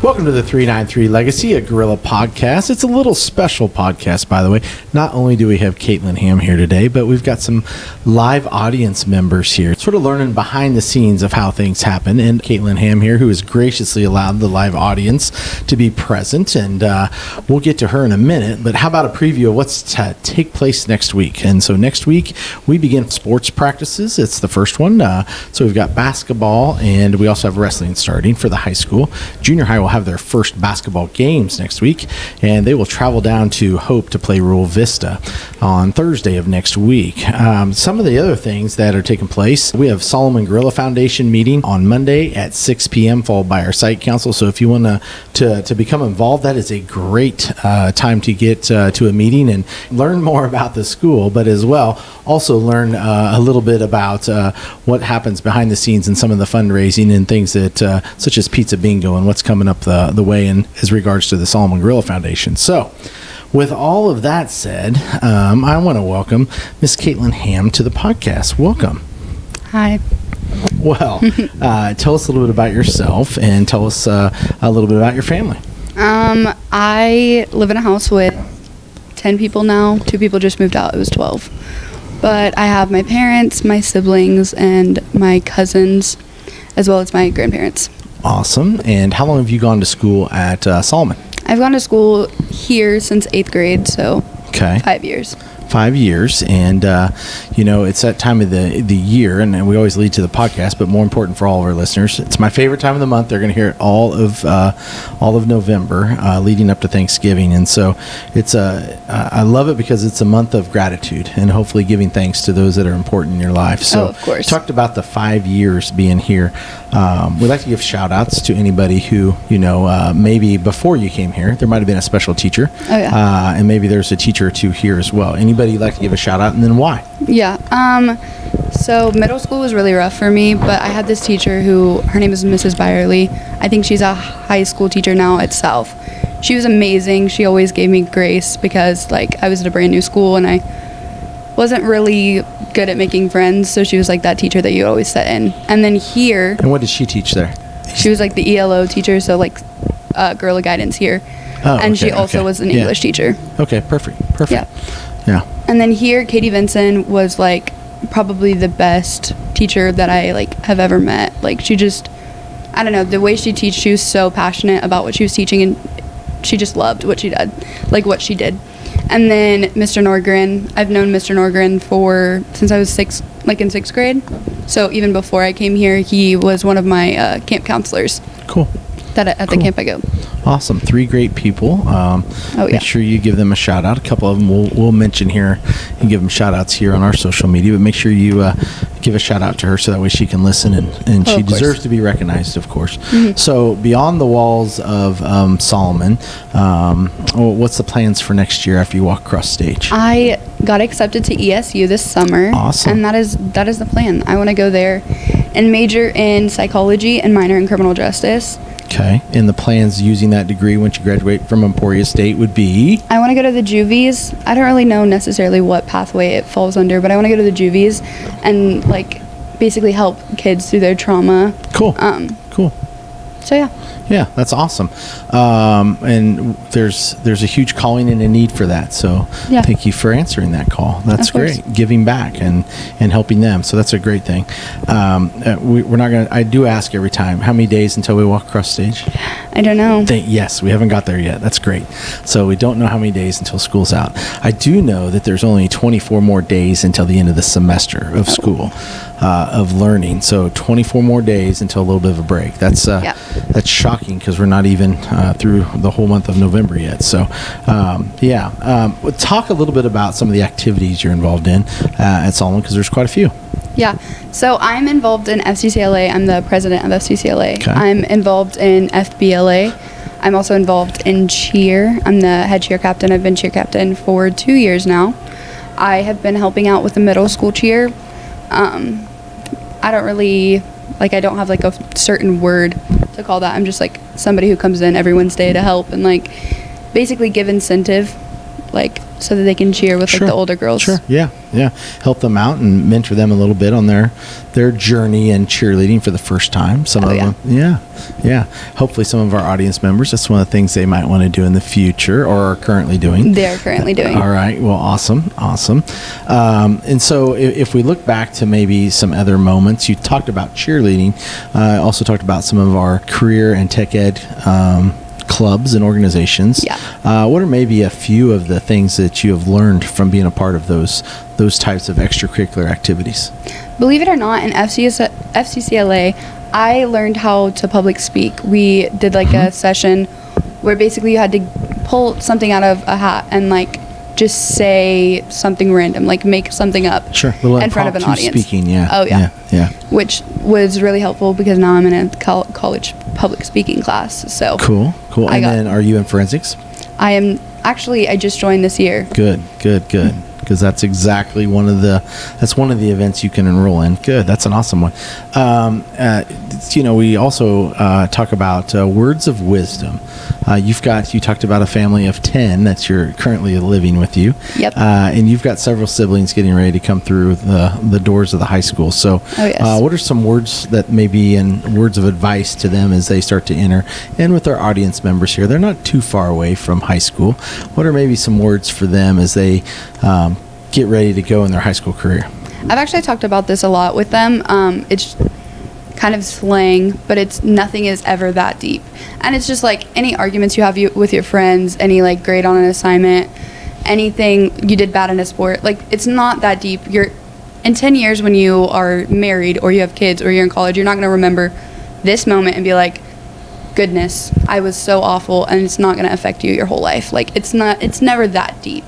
Welcome to the 393 Legacy, a Gorilla podcast. It's a little special podcast, by the way. Not only do we have Kaytlyne Hamm here today, but we've got some live audience members here, sort of learning behind the scenes of how things happen. And Kaytlyne Hamm here, who has graciously allowed the live audience to be present. And we'll get to her in a minute. But how about a preview of what's to take place next week? And so next week, we begin sports practices. It's the first one. So we've got basketball, and we also have wrestling starting for the high school. Junior high will have their first basketball games next week, and they will travel down to Hope to play Rural Vista on Thursday of next week. Some of the other things that are taking place, we have Solomon Gorilla Foundation meeting on Monday at 6 p.m. followed by our site council. So if you want to become involved, that is a great time to get to a meeting and learn more about the school, but as well also learn a little bit about what happens behind the scenes and some of the fundraising and things that such as Pizza Bingo and what's coming up the way in as regards to the Solomon Gorilla Foundation. So with all of that said, I want to welcome Miss Kaytlyne Hamm to the podcast. Welcome. Hi. Well, tell us a little bit about yourself and tell us a little bit about your family. I live in a house with 10 people now. 2 people just moved out. It was 12. But I have my parents, my siblings, and my cousins, as well as my grandparents. Awesome. And how long have you gone to school at Solomon? I've gone to school here since 8th grade, so okay. 5 years. 5 years, and it's that time of the year, and we always lead to the podcast, but more important for all of our listeners, it's my favorite time of the month. They're going to hear it all of November, leading up to Thanksgiving, and so it's I love it because it's a month of gratitude and hopefully giving thanks to those that are important in your life. So of course. Talked about the 5 years being here. We'd like to give shout outs to anybody who maybe before you came here there might have been a special teacher. Oh yeah. And maybe there's a teacher or two here as well. Anybody you'd like to give a shout out, and then why? Yeah. So middle school was really rough for me, but I had this teacher her name is Mrs. Byerly. I think she's a high school teacher now at South. She was amazing. She always gave me grace because I was at a brand new school and I wasn't really good at making friends. So she was like that teacher that you always set in. And then here. And what did she teach there? She was like the ELO teacher, so guerrilla guidance here. Oh, and she also was an English teacher. Okay, perfect. Yeah. And then here, Katie Vinson was probably the best teacher that I have ever met. She just, I don't know, the way she teaches, she was so passionate about what she was teaching, and she just loved what she did, what she did. And then Mr. Norgren, I've known Mr. Norgren since I was in 6th grade. So even before I came here, he was one of my camp counselors. Cool. At the camp I go. Awesome. 3 great people. Make sure you give them a shout out. A couple of them we'll mention here and give them shout outs here on our social media, but make sure you give a shout out to her so that way she can listen and she deserves to be recognized, of course. Mm-hmm. So beyond the walls of Solomon, what's the plans for next year after you walk across stage? I got accepted to ESU this summer. Awesome. And that is the plan. I want to go there and major in psychology and minor in criminal justice. Okay, and the plans using that degree once you graduate from Emporia State would be? I want to go to the juvies. I don't really know necessarily what pathway it falls under, but I want to go to the juvies and basically help kids through their trauma. Cool. Cool. So yeah. Yeah, that's awesome. And there's a huge calling and a need for that. So thank you for answering that call. That's great. Giving back and helping them. So that's a great thing. We're not going to, I do ask every time, how many days until we walk across stage? I don't know. Yes, we haven't got there yet. That's great. So we don't know how many days until school's out. I do know that there's only 24 more days until the end of the semester of school. Of learning, so 24 more days until a little bit of a break. That's shocking because we're not even through the whole month of November yet. So, talk a little bit about some of the activities you're involved in at Solomon because there's quite a few. Yeah, so I'm involved in FCCLA. I'm the president of FCCLA. Okay. I'm involved in FBLA. I'm also involved in cheer. I'm the head cheer captain. I've been cheer captain for 2 years now. I have been helping out with the middle school cheer. I don't really, I don't have a certain word to call that. I'm just somebody who comes in every Wednesday to help and basically give incentive so that they can cheer with like the older girls. Sure. Yeah. Help them out and mentor them a little bit on their journey in cheerleading for the first time. Some of them. Yeah. Hopefully some of our audience members, that's one of the things they might want to do in the future or are currently doing. They're currently doing. All right. Well, awesome. And so if we look back to maybe some other moments, you talked about cheerleading. Also talked about some of our career and tech ed clubs and organizations. What are maybe a few of the things that you have learned from being a part of those types of extracurricular activities? Believe it or not, in FCCLA, I learned how to public speak. We did like a session where basically you had to pull something out of a hat and like just say something random, like make something up in front of an audience. Speaking, Which was really helpful because now I'm in a college public speaking class. So cool. And then are you in forensics? I am actually. I just joined this year. Good. Because that's exactly one of the events you can enroll in. Good, that's an awesome one. We also talk about words of wisdom. You talked about a family of 10 that you're currently living with you. Yep. And you've got several siblings getting ready to come through the doors of the high school. So, what are some words that maybe and words of advice to them as they start to enter? And with our audience members here, they're not too far away from high school. What are maybe some words for them as they get ready to go in their high school career? I've actually talked about this a lot with them. It's kind of slang, but nothing is ever that deep. And it's just like any arguments you have with your friends, any like grade on an assignment, anything you did bad in a sport, like it's not that deep. In 10 years when you are married or you have kids or you're in college, you're not going to remember this moment and be like, goodness, I was so awful, and it's not going to affect you your whole life. Like it's never that deep.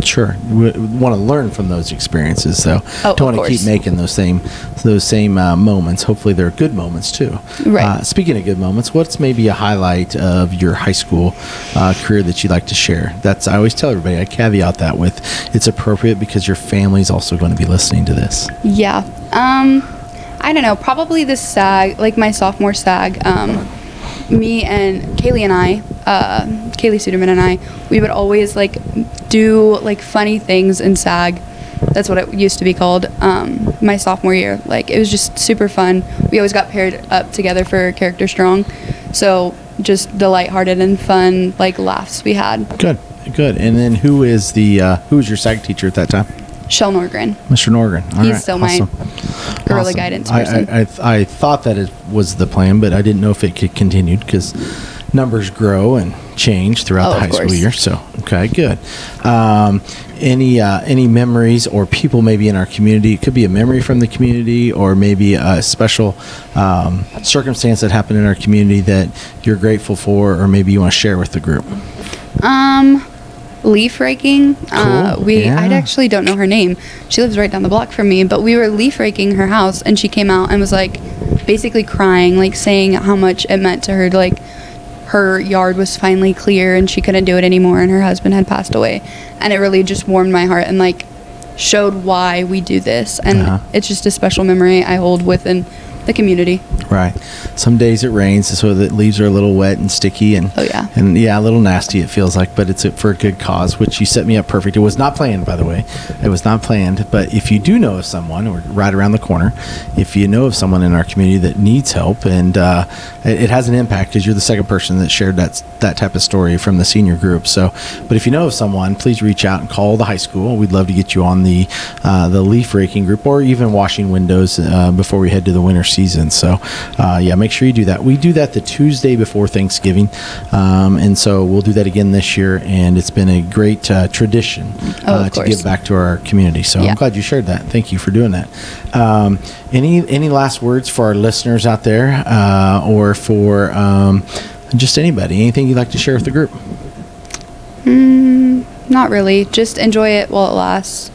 Sure, we want to learn from those experiences, though. Don't want to keep making those same moments. Hopefully, they're good moments too. Right. Speaking of good moments, what's maybe a highlight of your high school career that you'd like to share? I always tell everybody, I caveat that with it's appropriate because your family's also going to be listening to this. Yeah. I don't know. Probably the SAG, like my sophomore SAG. Me and Kaylee and I, Kaylee Suderman and I, we would always like do like funny things in SAG. That's what it used to be called. My sophomore year, like it was just super fun. We always got paired up together for Character Strong, so just the lighthearted and fun like laughs we had. Good. And then who was your SAG teacher at that time? Shel Norgren. Mr. Norgren. He's still my guerrilla guidance person. I thought that it was the plan, but I didn't know if it could continue because numbers grow and change throughout the high school year. So, okay, good. Any memories or people maybe in our community? It could be a memory from the community or maybe a special circumstance that happened in our community that you're grateful for or maybe you want to share with the group. Leaf raking. Cool. I actually don't know her name. She lives right down the block from me, but we were leaf raking her house and she came out and was like basically crying, like saying how much it meant to her to like her yard was finally clear and she couldn't do it anymore and her husband had passed away, and it really just warmed my heart and like showed why we do this, and it's just a special memory I hold within the community. Right. Some days it rains, so the leaves are a little wet and sticky and a little nasty it feels like, but it's for a good cause, which you set me up perfect. It was not planned, by the way. It was not planned, but if you do know of someone, or right around the corner, if you know of someone in our community that needs help, and it has an impact because you're the second person that shared that type of story from the senior group. So, but if you know of someone, please reach out and call the high school. We'd love to get you on the leaf raking group or even washing windows before we head to the winter season. So make sure you do that. We do that the Tuesday before Thanksgiving, and so we'll do that again this year, and it's been a great tradition to give back to our community. So I'm glad you shared that. Thank you for doing that. Any last words for our listeners out there, or for just anybody? Anything you'd like to share with the group? Not really. Just enjoy it while it lasts.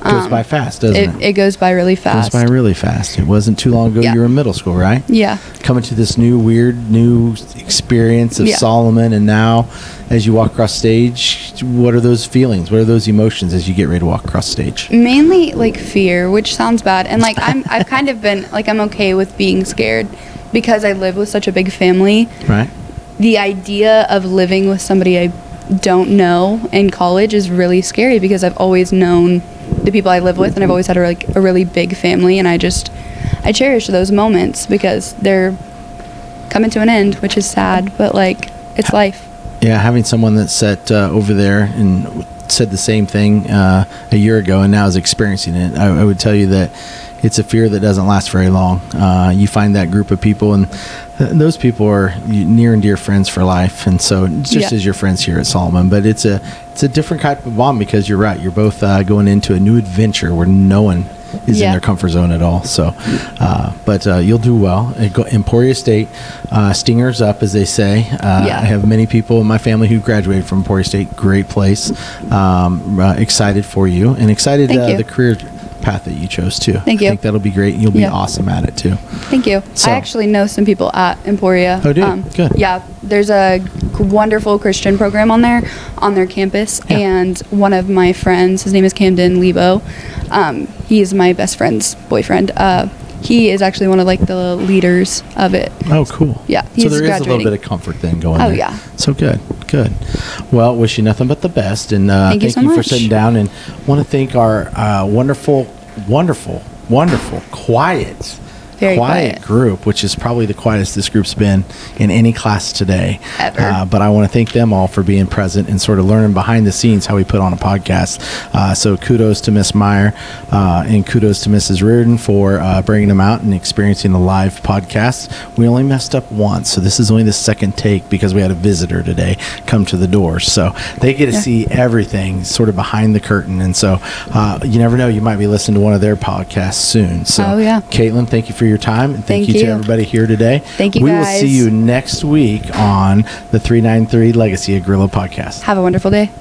It goes by fast, doesn't it? It goes by really fast. It goes by really fast. It wasn't too long ago you were in middle school, right? Yeah. Coming to this new experience of Solomon, and now as you walk across stage, what are those feelings? What are those emotions as you get ready to walk across stage? Mainly like fear, which sounds bad. And like I've kind of been like, I'm okay with being scared because I live with such a big family. Right. The idea of living with somebody I don't know in college is really scary, because I've always known the people I live with, and I've always had a really big family, and I cherish those moments because they're coming to an end, which is sad, but like, it's life. Yeah, having someone that sat over there and said the same thing a year ago and now is experiencing it, I would tell you that it's a fear that doesn't last very long. You find that group of people, and those people are near and dear friends for life, and so just as your friends here at Solomon. But it's a different type of bond, because you're right. You're both going into a new adventure where no one is in their comfort zone at all. So, but you'll do well. Emporia State, stingers up, as they say. I have many people in my family who graduated from Emporia State. Great place. Excited for you, and excited the career path that you chose too. Thank you. I think that'll be great. You'll be awesome at it too. Thank you. So, I actually know some people at Emporia. Oh, do you? Good. Yeah, there's a wonderful Christian program on their campus, and one of my friends, his name is Camden Lebo. He is my best friend's boyfriend. He is actually one of like the leaders of it. Oh, cool. Yeah. So there is a little bit of comfort then going there. Oh, yeah. So good. Well, wish you nothing but the best. And thank you for sitting down. And want to thank our wonderful, quiet group, which is probably the quietest this group's been in any class today. Ever. But I want to thank them all for being present and sort of learning behind the scenes how we put on a podcast. So kudos to Miss Meyer and kudos to Mrs. Reardon for bringing them out and experiencing a live podcast. We only messed up once, so this is only the second take because we had a visitor today come to the door. So they get to see everything sort of behind the curtain. And so you never know, you might be listening to one of their podcasts soon. So Kaytlyne, thank you for your time, and thank you to everybody here today. Thank you, guys. We will see you next week on the 393 Legacy of Guerrilla podcast. Have a wonderful day.